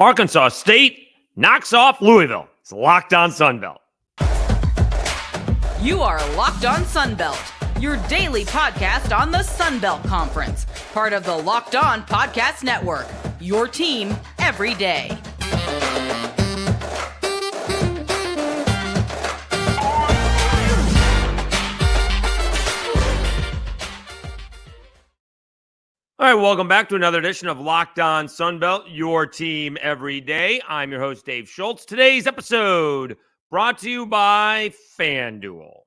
Arkansas State knocks off Louisville. It's Locked On Sunbelt. You are Locked On Sunbelt, your daily podcast on the Sunbelt Conference, part of the Locked On Podcast Network, your team every day. All right, welcome back to another edition of Locked On Sunbelt, your team every day. I'm your host, Dave Schultz. Today's episode brought to you by FanDuel.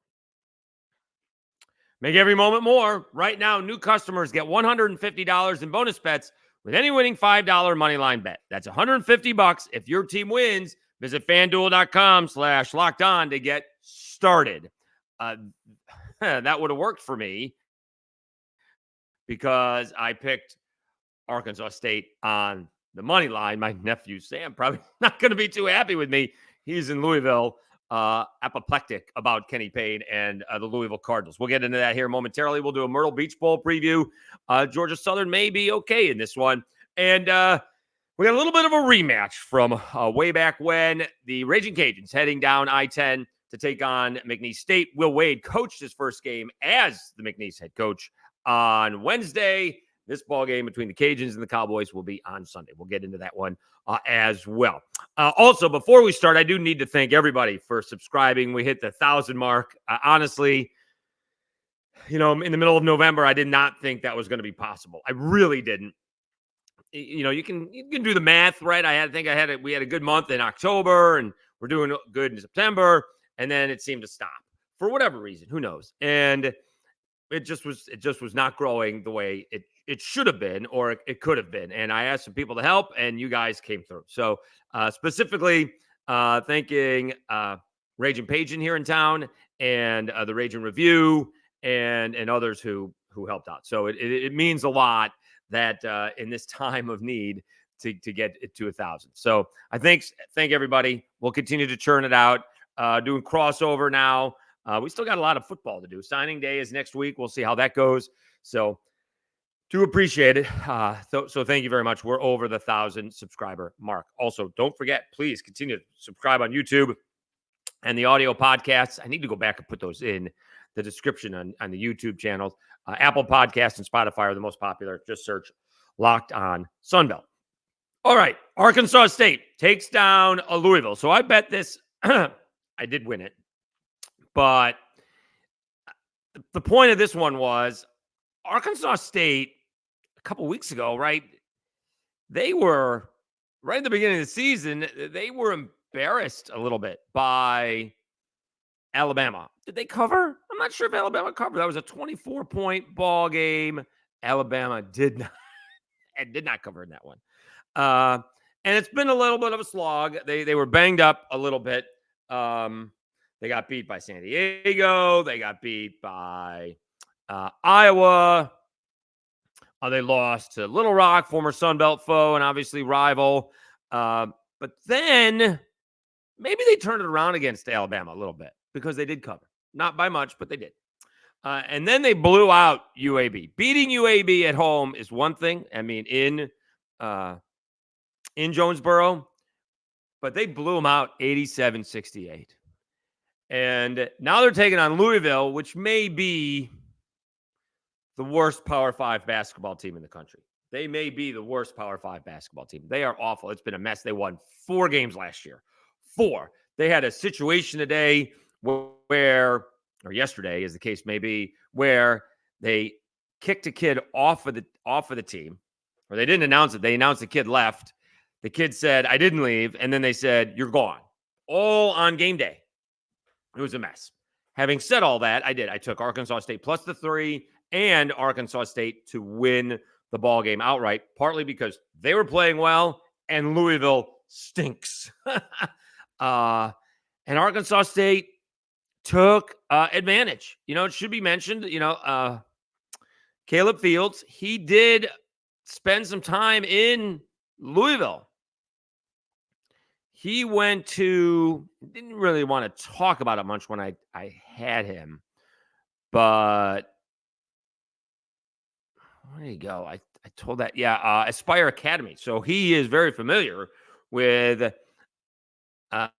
Make every moment more. Right now, new customers get $150 in bonus bets with any winning $5 moneyline bet. That's $150 if your team wins. Visit FanDuel.com/LockedOn to get started. That would have worked for me, because I picked Arkansas State on the money line. My nephew, Sam, probably not going to be too happy with me. He's in Louisville, apoplectic about Kenny Payne and the Louisville Cardinals. We'll get into that here momentarily. We'll do a Myrtle Beach Bowl preview. Georgia Southern may be okay in this one. And we got a little bit of a rematch from way back when. The Ragin' Cajuns heading down I-10 to take on McNeese State. Will Wade coached his first game as the McNeese head coach on Wednesday. This ball game between the Cajuns and the Cowboys will be on Sunday. We'll get into that one as well. Also, before we start, I do need to thank everybody for subscribing. We hit the 1,000 mark. Honestly, in the middle of November, I did not think that was going to be possible. I really didn't. You can do the math, right? We had a good month in October, and we're doing good in September, and then it seemed to stop for whatever reason. Who knows? And it just was not growing the way it should have been, or it could have been. And I asked some people to help, and you guys came through. So specifically thanking Ragin' Pagan here in town, and the Ragin' Review, and others who helped out. So it means a lot that in this time of need to get it to 1,000. So I thank everybody. We'll continue to churn it out, doing crossover now. We still got a lot of football to do. Signing day is next week. We'll see how that goes. So do appreciate it. So thank you very much. We're over the 1,000 subscriber mark. Also, don't forget, please continue to subscribe on YouTube and the audio podcasts. I need to go back and put those in the description on the YouTube channels. Apple Podcasts and Spotify are the most popular. Just search Locked On Sunbelt. All right. Arkansas State takes down a Louisville. So I bet this. I did win it. But the point of this one was Arkansas State a couple weeks ago, right? They were, right at the beginning of the season, they were embarrassed a little bit by Alabama. Did they cover? I'm not sure if Alabama covered. That was a 24-point ball game. Alabama did not cover in that one. And it's been a little bit of a slog. They were banged up a little bit. They got beat by San Diego. They got beat by Iowa. They lost to Little Rock, former Sun Belt foe, and obviously rival. But then maybe they turned it around against Alabama a little bit, because they did cover. Not by much, but they did. And then they blew out UAB. Beating UAB at home is one thing. I mean, in Jonesboro. But they blew them out 87-68. And now they're taking on Louisville, which may be the worst Power 5 basketball team in the country. They may be the worst Power 5 basketball team. They are awful. It's been a mess. They won 4 games last year. 4. They had a situation today where, or yesterday, as the case may be, where they kicked a kid off of the team, or they didn't announce it. They announced the kid left. The kid said, "I didn't leave," and then they said, "You're gone." All on game day. It was a mess. Having said all that, I took Arkansas State plus the 3 and Arkansas State to win the ball game outright, partly because they were playing well and Louisville stinks. And Arkansas State took advantage. It should be mentioned, Caleb Fields, he did spend some time in Louisville. He didn't really want to talk about it much when I had him, but where did he go? I told that, Aspire Academy. So he is very familiar with the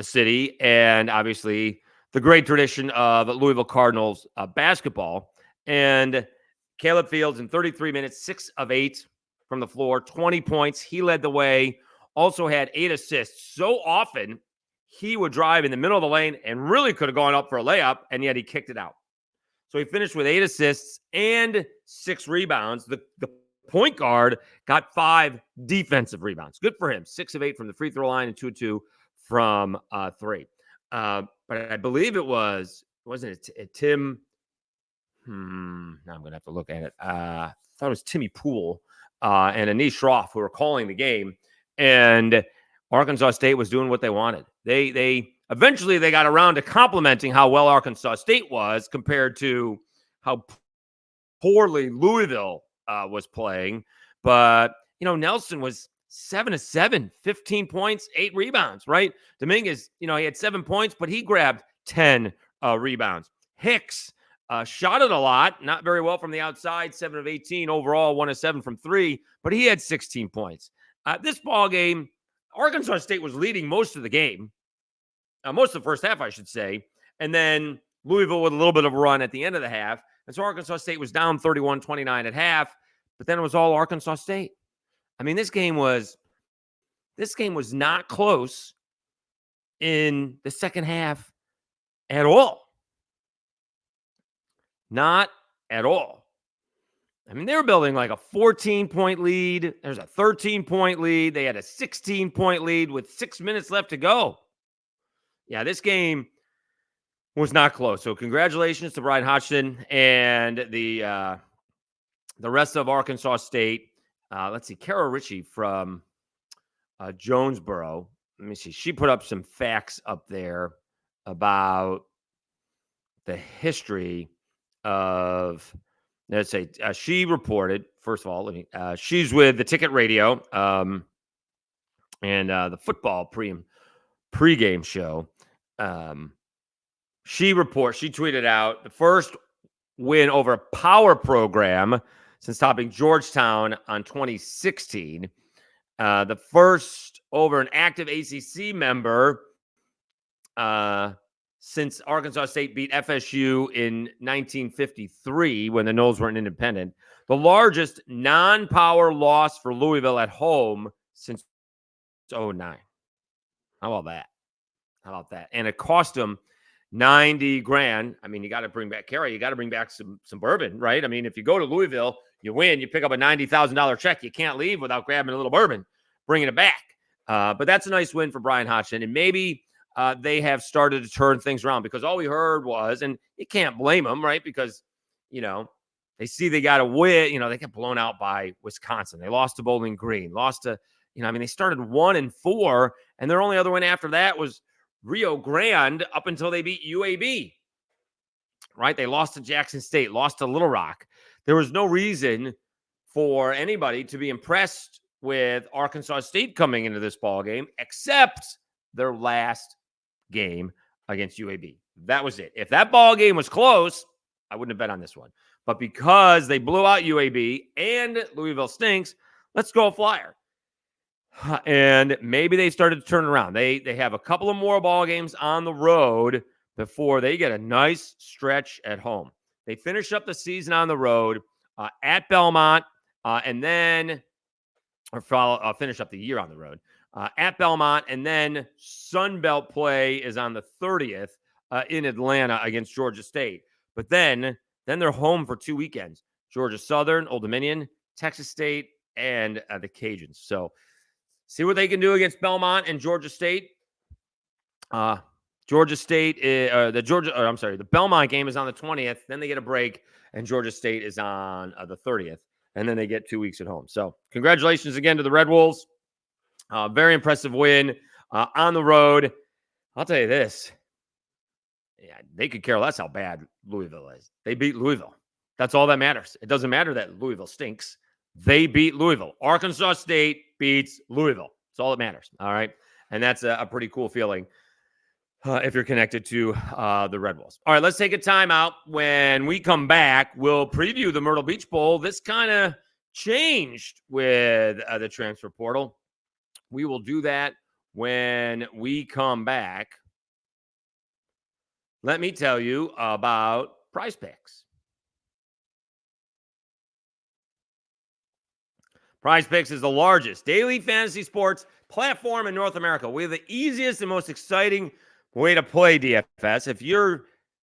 city and obviously the great tradition of Louisville Cardinals basketball. And Caleb Fields in 33 minutes, 6 of 8 from the floor, 20 points. He led the way, also had 8 assists. So often he would drive in the middle of the lane and really could have gone up for a layup, and yet he kicked it out. So he finished with 8 assists and 6 rebounds. The point guard got 5 defensive rebounds. Good for him. 6 of 8 from the free throw line and 2 of 2 from 3. But I believe wasn't it Tim? Now I'm going to have to look at it. I thought it was Timmy Poole and Anish Shroff who were calling the game. And Arkansas State was doing what they wanted. They eventually got around to complimenting how well Arkansas State was compared to how poorly Louisville was playing. But, Nelson was 7 of 7, 15 points, 8 rebounds, right? Dominguez, he had 7 points, but he grabbed 10 rebounds. Hicks shot it a lot, not very well from the outside, 7 of 18 overall, 1 of 7 from 3, but he had 16 points. This ball game, Arkansas State was leading most of the game, most of the first half, I should say, and then Louisville with a little bit of a run at the end of the half. And so Arkansas State was down 31-29 at half, but then it was all Arkansas State. I mean, this game was not close in the second half at all. Not at all. I mean, they were building like a 14-point lead. There's a 13-point lead. They had a 16-point lead with 6 minutes left to go. Yeah, this game was not close. So congratulations to Brian Hodgson and the rest of Arkansas State. Let's see, Kara Ritchie from Jonesboro. Let me see. She put up some facts up there about the history of, let's say, she reported, first of all, she's with the Ticket Radio and the football pregame show. She tweeted out the first win over a power program since topping Georgetown on 2016. The first over an active ACC member since Arkansas State beat FSU in 1953 when the Noles weren't independent. The largest non-power loss for Louisville at home since 2009. How about that? And it cost them $90,000. I mean, you got to bring back Kerry. You got to bring back some bourbon, right? I mean, if you go to Louisville, you win, you pick up a $90,000 check. You can't leave without grabbing a little bourbon, bringing it back. But that's a nice win for Brian Hodgson. And maybe they have started to turn things around because all we heard was, and you can't blame them, right? Because, they see they got to win. They got blown out by Wisconsin. They lost to Bowling Green, lost to, they started 1-4, and their only other win after that was Rio Grande up until they beat UAB, right? They lost to Jackson State, lost to Little Rock. There was no reason for anybody to be impressed with Arkansas State coming into this ball game, except their last game against UAB. That was it. If that ball game was close, I wouldn't have bet on this one. But because they blew out UAB and Louisville stinks, let's go Flyer. And maybe they started to turn around. They have a couple of more ball games on the road before they get a nice stretch at home. They finish up the season on the road at Belmont, and then finish up the year on the road at Belmont, and then Sun Belt play is on the 30th in Atlanta against Georgia State. But then they're home for 2 weekends: Georgia Southern, Old Dominion, Texas State, and the Cajuns. So see what they can do against Belmont and Georgia State. Georgia State, the Belmont game is on the 20th. Then they get a break, and Georgia State is on the 30th. And then they get 2 weeks at home. So congratulations again to the Red Wolves. Very impressive win on the road. I'll tell you this. Yeah, they could care less how bad Louisville is. They beat Louisville. That's all that matters. It doesn't matter that Louisville stinks. They beat Louisville. Arkansas State beats Louisville. That's all that matters. All right. And that's a pretty cool feeling if you're connected to the Red Wolves. All right, let's take a timeout. When we come back, we'll preview the Myrtle Beach Bowl. This kind of changed with the transfer portal. We will do that when we come back. Let me tell you about PrizePicks. PrizePicks is the largest daily fantasy sports platform in North America. We have the easiest and most exciting way to play DFS. It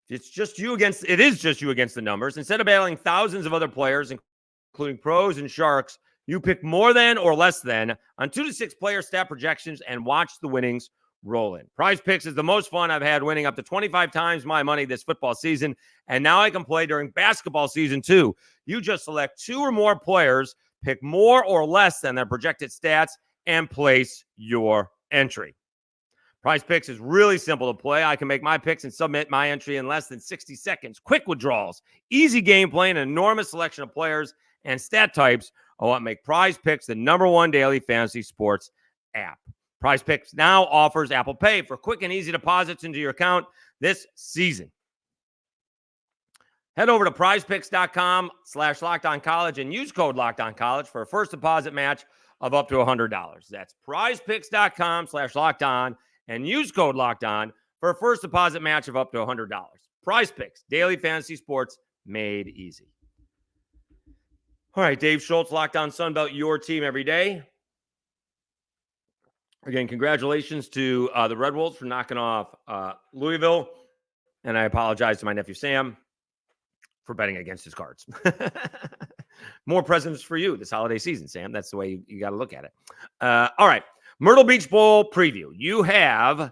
is just you against the numbers. Instead of battling thousands of other players, including pros and sharks, you pick more than or less than on 2 to 6 player stat projections and watch the winnings roll in. PrizePicks is the most fun I've had, winning up to 25 times my money this football season, and now I can play during basketball season too. You just select 2 or more players, pick more or less than their projected stats, and place your entry. PrizePicks is really simple to play. I can make my picks and submit my entry in less than 60 seconds. Quick withdrawals, easy gameplay, and an enormous selection of players and stat types are what make PrizePicks the #1 daily fantasy sports app. PrizePicks now offers Apple Pay for quick and easy deposits into your account this season. Head over to prizepicks.com/LockedOnCollege and use code LockedOnCollege for a first deposit match of up to $100. That's prizepicks.com/LockedOn and use code LockedOn for a first deposit match of up to $100. PrizePicks, daily fantasy sports made easy. All right, Dave Schultz, Locked On Sunbelt, your team every day. Again, congratulations to the Red Wolves for knocking off Louisville. And I apologize to my nephew Sam for betting against his Cards. More presents for you this holiday season, Sam. That's the way you got to look at it. All right, Myrtle Beach Bowl preview. You have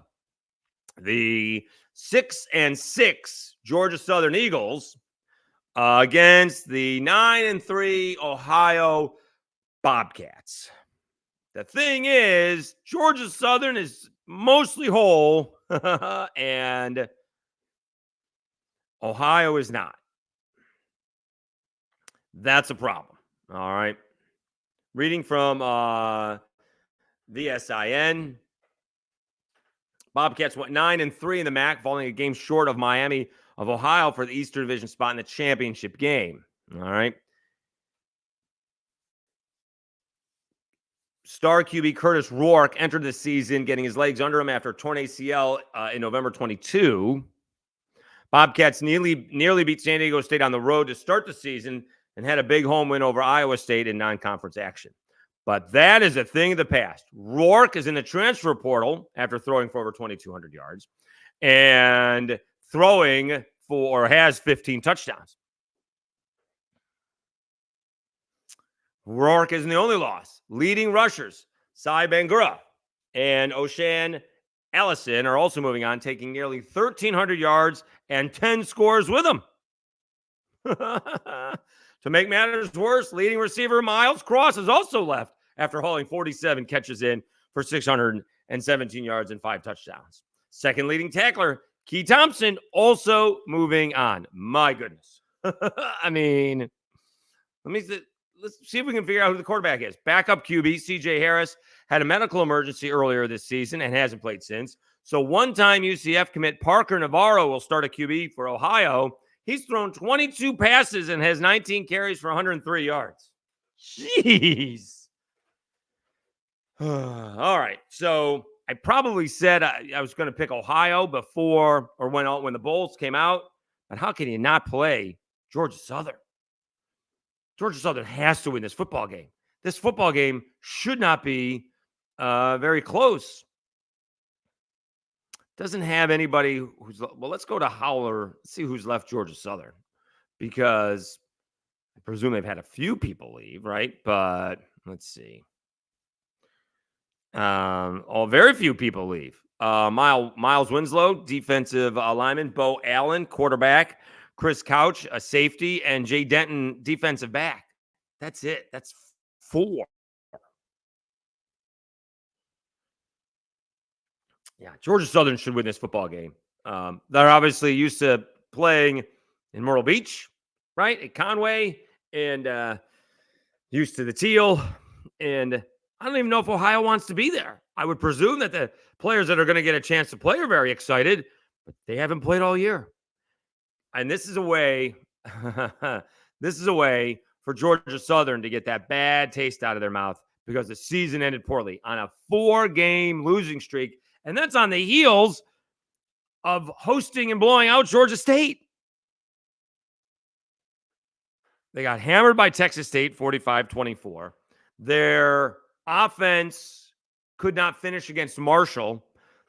the 6-6 Georgia Southern Eagles against the 9-3 Ohio Bobcats. The thing is, Georgia Southern is mostly whole, and Ohio is not. That's a problem. All right. Reading from VSIN. Bobcats went 9-3 in the MAC, falling a game short of Miami of Ohio for the Eastern Division spot in the championship game. All right. Star QB Curtis Rourke entered the season getting his legs under him after a torn ACL in November 22. Bobcats nearly beat San Diego State on the road to start the season and had a big home win over Iowa State in non-conference action. But that is a thing of the past. Rourke is in the transfer portal after throwing for over 2,200 yards and has 15 touchdowns. Rourke isn't the only loss. Leading rushers, Sai Bangura and O'Shan Allison are also moving on, taking nearly 1,300 yards and 10 scores with them. To make matters worse, leading receiver Miles Cross has also left after hauling 47 catches in for 617 yards and 5 touchdowns. Second leading tackler, Key Thompson, also moving on. My goodness. I mean, let's see if we can figure out who the quarterback is. Backup QB, CJ Harris, had a medical emergency earlier this season and hasn't played since. So one-time UCF commit Parker Navarro will start a QB for Ohio. He's thrown 22 passes and has 19 carries for 103 yards. Jeez. All right. So I probably said I was going to pick Ohio before or when the Bulls came out. But how can you not play Georgia Southern? Georgia Southern has to win this football game. This football game should not be very close. Doesn't have anybody who's – well, let's go to Howler. Let's see who's left Georgia Southern, because I presume they've had a few people leave, right? But let's see. Very few people leave. Miles Winslow, defensive lineman. Bo Allen, quarterback. Chris Couch, a safety. And Jay Denton, defensive back. That's it. That's 4. Yeah, Georgia Southern should win this football game. They're obviously used to playing in Myrtle Beach, right? At Conway, and used to the Teal. And I don't even know if Ohio wants to be there. I would presume that the players that are going to get a chance to play are very excited, but they haven't played all year. And this is a way, for Georgia Southern to get that bad taste out of their mouth, because the season ended poorly on a 4-game losing streak. And that's on the heels of hosting and blowing out Georgia State. They got hammered by Texas State 45-24. Their offense could not finish against Marshall.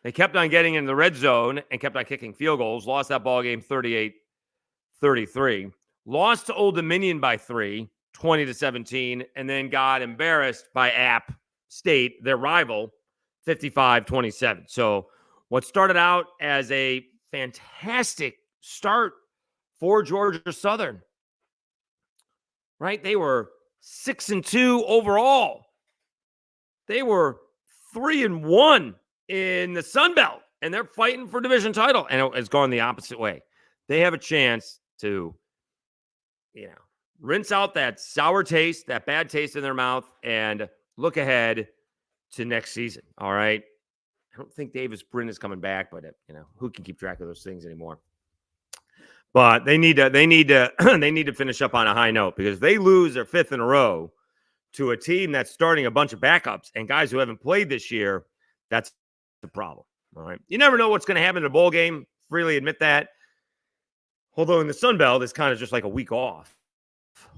They kept on getting in the red zone and kept on kicking field goals. Lost that ball game 38-33. Lost to Old Dominion by 3, 20-17, and then got embarrassed by App State, their rival, 55-27. So what started out as a fantastic start for Georgia Southern, right? They were 6-2 overall. They were 3-1 in the Sun Belt, and they're fighting for division title. And it's gone the opposite way. They have a chance to, rinse out that sour taste, that bad taste in their mouth, and look ahead to next season. All right. I don't think Davis Brin is coming back, but who can keep track of those things anymore? But they need to finish up on a high note, because if they lose their 5th in a row to a team that's starting a bunch of backups and guys who haven't played this year, that's the problem. All right. You never know what's going to happen in a bowl game. Freely admit that. Although in the Sun Belt, it's kind of just like a week off.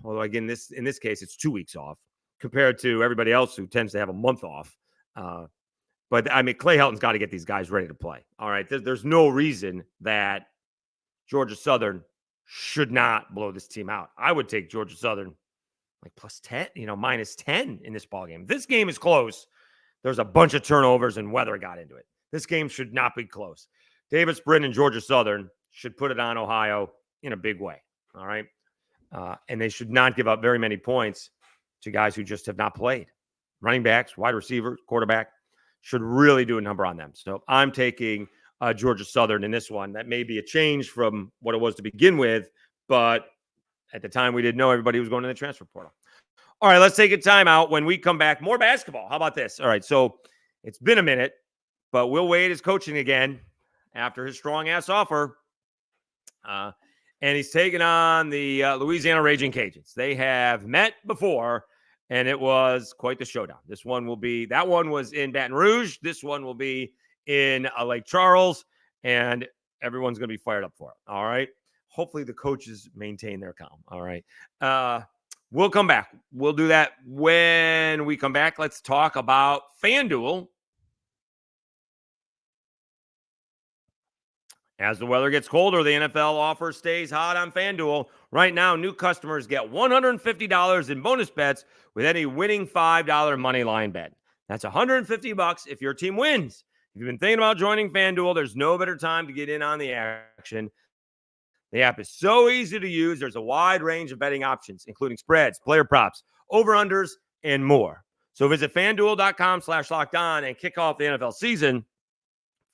Although again, in this case, it's 2 weeks off compared to everybody else who tends to have a month off. But I mean, Clay Helton's got to get these guys ready to play. All right. There's no reason that Georgia Southern should not blow this team out. I would take Georgia Southern like plus 10, minus 10 in this ballgame. If this game is close, there's a bunch of turnovers and weather got into it. This game should not be close. Davis Brin and Georgia Southern should put it on Ohio in a big way. All right. And they should not give up very many points to guys who just have not played. Running backs, wide receivers, quarterback should really do a number on them. So I'm taking Georgia Southern in this one. That may be a change from what it was to begin with, but at the time we didn't know everybody was going to the transfer portal. All right, let's take a timeout. When we come back, more basketball. How about this? All right, so it's been a minute, but Will Wade is coaching again after his strong-ass offer. And he's taking on the Louisiana Ragin Cajuns. They have met before, and it was quite the showdown. That one was in Baton Rouge. This one will be in Lake Charles, and everyone's going to be fired up for it. All right. Hopefully the coaches maintain their calm. All right. We'll come back. We'll do that when we come back. Let's talk about FanDuel. As the weather gets colder, the NFL offer stays hot on FanDuel. Right now, new customers get $150 in bonus bets with any winning $5 money line bet. That's $150 if your team wins. If you've been thinking about joining FanDuel, there's no better time to get in on the action. The app is so easy to use. There's a wide range of betting options, including spreads, player props, over-unders, and more. So visit FanDuel.com/lockedon and kick off the NFL season.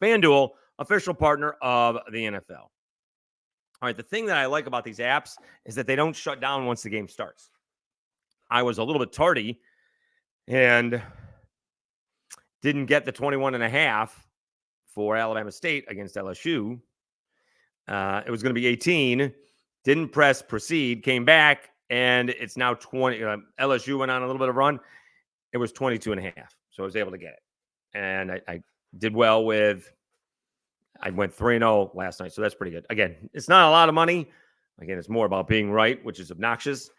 FanDuel, official partner of the NFL. All right, the thing that I like about these apps is that they don't shut down once the game starts. I was a little bit tardy and didn't get the 21.5 for Alabama State against LSU. It was going to be 18. Didn't press proceed, came back, and it's now 20. LSU went on a little bit of run. It was 22.5, so I was able to get it. And I did well with... I went 3-0 last night, so that's pretty good. Again, it's not a lot of money. Again, it's more about being right, which is obnoxious.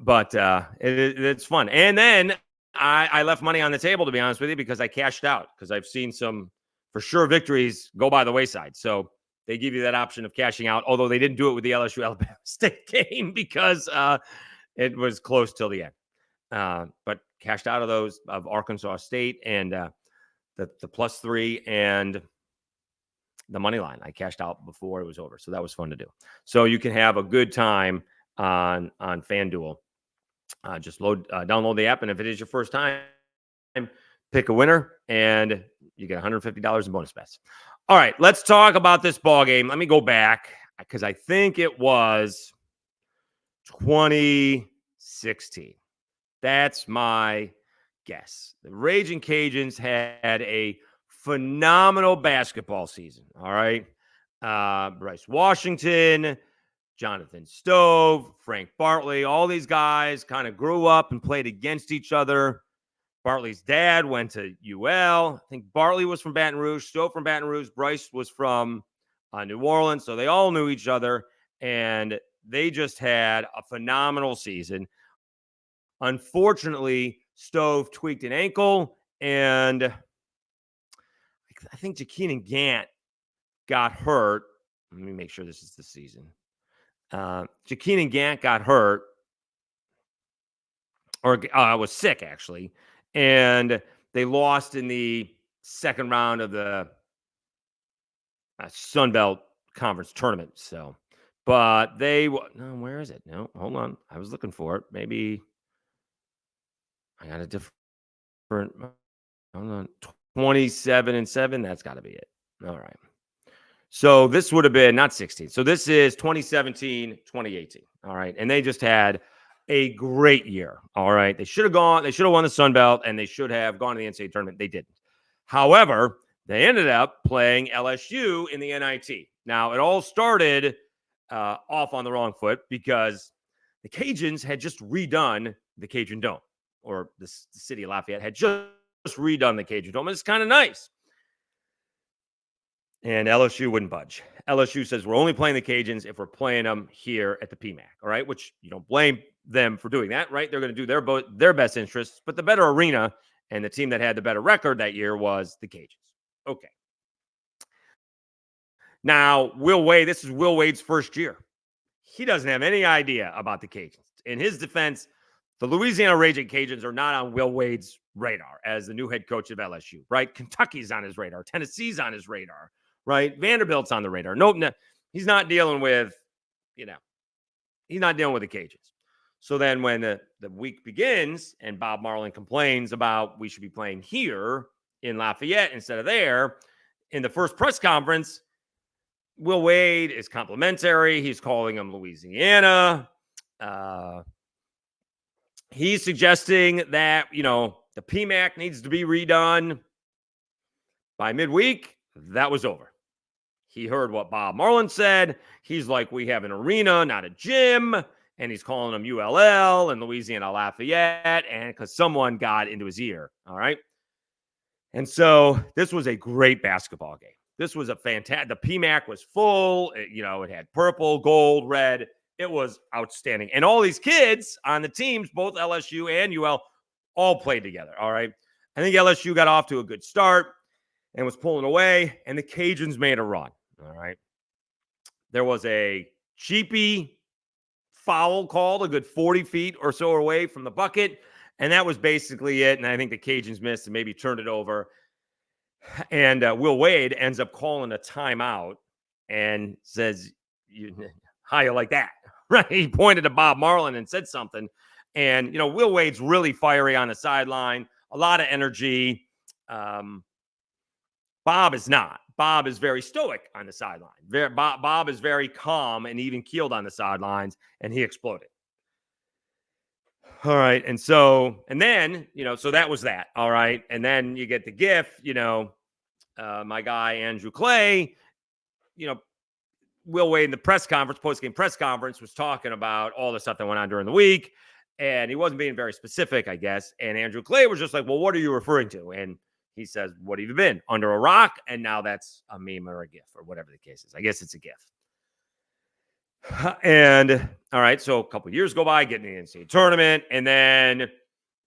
But it's fun. And then I left money on the table, to be honest with you, because I cashed out, because I've seen some, for sure, victories go by the wayside. So they give you that option of cashing out, although they didn't do it with the LSU-Alabama State game because it was close till the end. But cashed out of those, of Arkansas State and the +3 and the money line. I cashed out before it was over. So that was fun to do. So you can have a good time on FanDuel. Just download the app. And if it is your first time, pick a winner and you get $150 in bonus bets. All right, let's talk about this ball game. Let me go back because I think it was 2016. That's my guess. The Ragin' Cajuns had a phenomenal basketball season. All right. Bryce Washington, Jonathan Stove, Frank Bartley, all these guys kind of grew up and played against each other. Bartley's dad went to UL. I think Bartley was from Baton Rouge, Stove from Baton Rouge, Bryce was from New Orleans. So they all knew each other, and they just had a phenomenal season. Unfortunately, Stove tweaked an ankle, and I think Jakeenan Gant got hurt. Let me make sure this is the season. Jakeenan Gant got hurt, or was sick, actually, and they lost in the second round of the Sun Belt Conference tournament. So, but no, where is it? No, hold on. I was looking for it. Maybe I got a different, hold on, 27-7. That's got to be it. All right. So this would have been not 16. So this is 2017, 2018. All right. And they just had a great year. All right. They should have won the Sun Belt, and they should have gone to the NCAA tournament. They didn't. However, they ended up playing LSU in the NIT. Now, it all started off on the wrong foot because the Cajuns had just redone the Cajun Dome, or the city of Lafayette had just redone the Cajun Dome. It's kind of nice. And LSU wouldn't budge. LSU says, we're only playing the Cajuns if we're playing them here at the PMAC, all right? Which you don't blame them for doing that, right? They're going to do their best interests, but the better arena and the team that had the better record that year was the Cajuns. Okay. Now, this is Will Wade's first year. He doesn't have any idea about the Cajuns. In his defense, the Louisiana Ragin Cajuns are not on Will Wade's radar as the new head coach of LSU, right? Kentucky's on his radar. Tennessee's on his radar, right? Vanderbilt's on the radar. Nope, he's not dealing with, he's not dealing with the Cajuns. So then when the week begins and Bob Marlin complains about we should be playing here in Lafayette instead of there, in the first press conference, Will Wade is complimentary. He's calling him Louisiana. He's suggesting that, the PMAC needs to be redone. By midweek, that was over. He heard what Bob Marlin said. He's like, we have an arena, not a gym. And he's calling them ULL and Louisiana Lafayette, and because someone got into his ear. All right. And so this was a great basketball game. This was a fantastic. The PMAC was full. It had purple, gold, red. It was outstanding. And all these kids on the teams, both LSU and UL, all played together. All right. I think LSU got off to a good start and was pulling away, and the Cajuns made a run. All right. There was a cheapy foul called a good 40 feet or so away from the bucket, and that was basically it. And I think the Cajuns missed and maybe turned it over. And Will Wade ends up calling a timeout and says, how you like that? Right? He pointed to Bob Marlin and said something. And, Will Wade's really fiery on the sideline, a lot of energy. Bob is not. Bob is very stoic on the sideline. Bob is very calm and even keeled on the sidelines, and he exploded. All right. And then, so that was that. All right. And then you get the GIF, my guy, Andrew Clay, Will Wade in the post-game press conference was talking about all the stuff that went on during the week, and he wasn't being very specific, I guess. And Andrew Clay was just like, well, what are you referring to? And he says, what have you been? Under a rock? And now that's a meme or a GIF or whatever the case is. I guess it's a GIF. And all right, so a couple years go by, getting the NCAA tournament, and then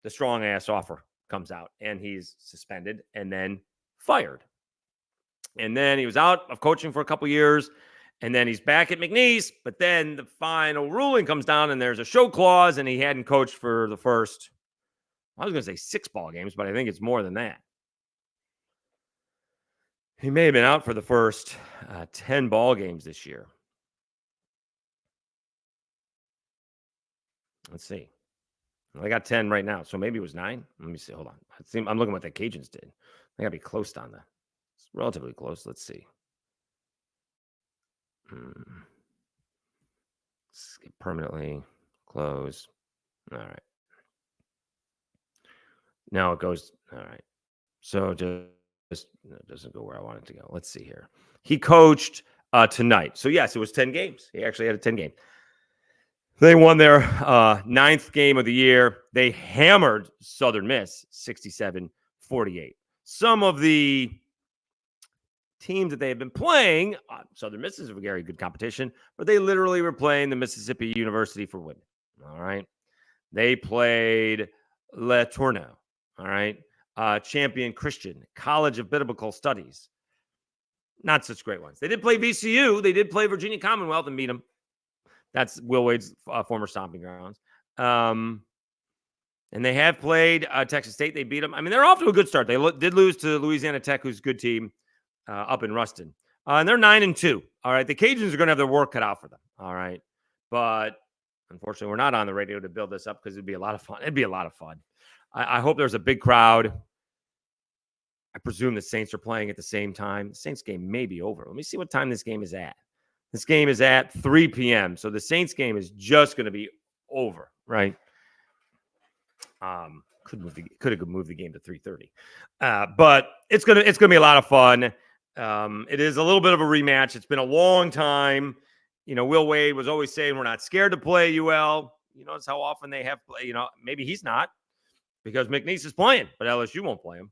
the strong ass offer comes out, and he's suspended and then fired. And then he was out of coaching for a couple years, and then he's back at McNeese, but then the final ruling comes down, and there's a show clause, and he hadn't coached for the first, I was going to say 6 ball games, but I think it's more than that. He may have been out for the first 10 ball games this year. Let's see. I got 10 right now, so maybe it was 9. Let me see. Hold on. I'm looking at what the Cajuns did. They got to be close on that. It's relatively close. Let's see. Skip permanently. Close. All right. No, it goes. All right. So just it doesn't go where I want it to go. Let's see here. He coached tonight. So, yes, it was 10 games. He actually had a 10 game. They won their 9th game of the year. They hammered Southern Miss 67-48. Some of the teams that they have been playing, Southern Miss is a very good competition, but they literally were playing the Mississippi University for women. All right. They played Le Tourneau. All right. Champion Christian, College of Biblical Studies. Not such great ones. They did play VCU. They did play Virginia Commonwealth and beat them. That's Will Wade's former stomping grounds. And they have played Texas State. They beat them. I mean, they're off to a good start. They did lose to Louisiana Tech, who's a good team up in Ruston. And they're 9-2. All right. The Cajuns are going to have their work cut out for them. All right. But unfortunately, we're not on the radio to build this up because it'd be a lot of fun. It'd be a lot of fun. I hope there's a big crowd. I presume the Saints are playing at the same time. The Saints game may be over. Let me see what time this game is at. This game is at 3 p.m. So the Saints game is just going to be over, right? Could have moved the game to 3:30. But it's gonna be a lot of fun. It is a little bit of a rematch. It's been a long time. You know, Will Wade was always saying we're not scared to play UL. You notice how often they have play. You know, maybe he's not because McNeese is playing, but LSU won't play him.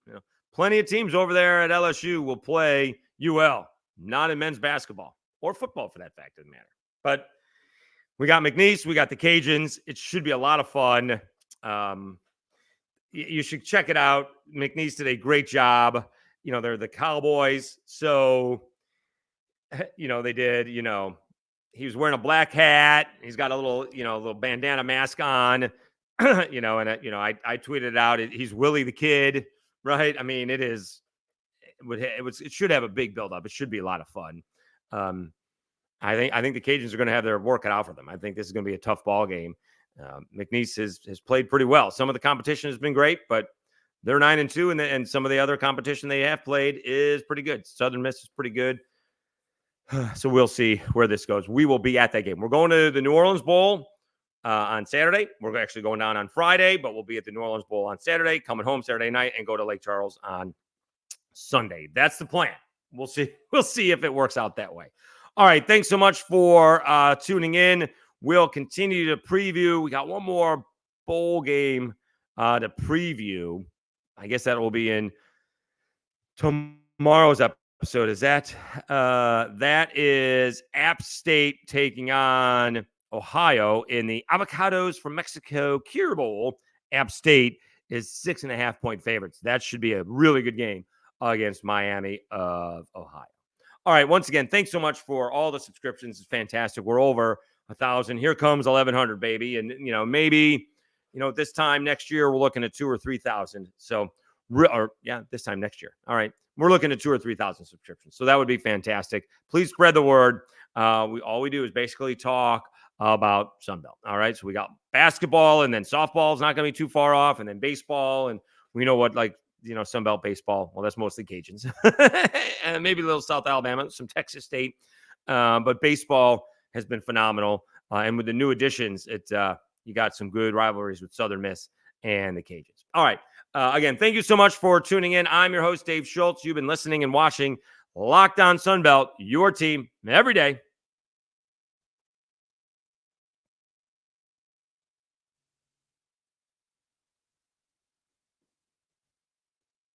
You know, plenty of teams over there at LSU will play UL, not in men's basketball. Or football, for that fact, doesn't matter. But we got McNeese, we got the Cajuns. It should be a lot of fun. You should check it out. McNeese did a great job. You know, they're the Cowboys. So, you know, they did, you know, he was wearing a black hat. He's got a little bandana mask on, you know, and, I tweeted out, he's Willie the Kid, right? I mean, it should have a big buildup. It should be a lot of fun. I think the Cajuns are going to have their work cut out for them. I think this is going to be a tough ball game. McNeese has played pretty well. Some of the competition has been great, but they're 9-2, and some of the other competition they have played is pretty good. Southern Miss is pretty good. So we'll see where this goes. We will be at that game. We're going to the New Orleans Bowl on Saturday. We're actually going down on Friday, but we'll be at the New Orleans Bowl on Saturday, coming home Saturday night, and go to Lake Charles on Sunday. That's the plan. We'll see. We'll see if it works out that way. All right. Thanks so much for tuning in. We'll continue to preview. We got one more bowl game to preview. I guess that will be in tomorrow's episode. Is that is App State taking on Ohio in the Avocados from Mexico Cure Bowl. App State is 6.5-point favorites. That should be a really good game against Miami of Ohio. All right. Once again, thanks so much for all the subscriptions. It's fantastic. We're over 1,000. Here comes 1,100, baby. And, maybe, this time next year, we're looking at 2,000 or 3,000. So, this time next year. All right. We're looking at 2,000 or 3,000 subscriptions. So that would be fantastic. Please spread the word. All we do is basically talk about Sunbelt. All right. So we got basketball, and then softball is not going to be too far off, and then baseball. And we know what, Sunbelt baseball. Well, that's mostly Cajuns and maybe a little South Alabama, some Texas State. But baseball has been phenomenal. And with the new additions, you got some good rivalries with Southern Miss and the Cajuns. All right. Again, thank you so much for tuning in. I'm your host, Dave Schultz. You've been listening and watching Locked On Sunbelt, your team every day.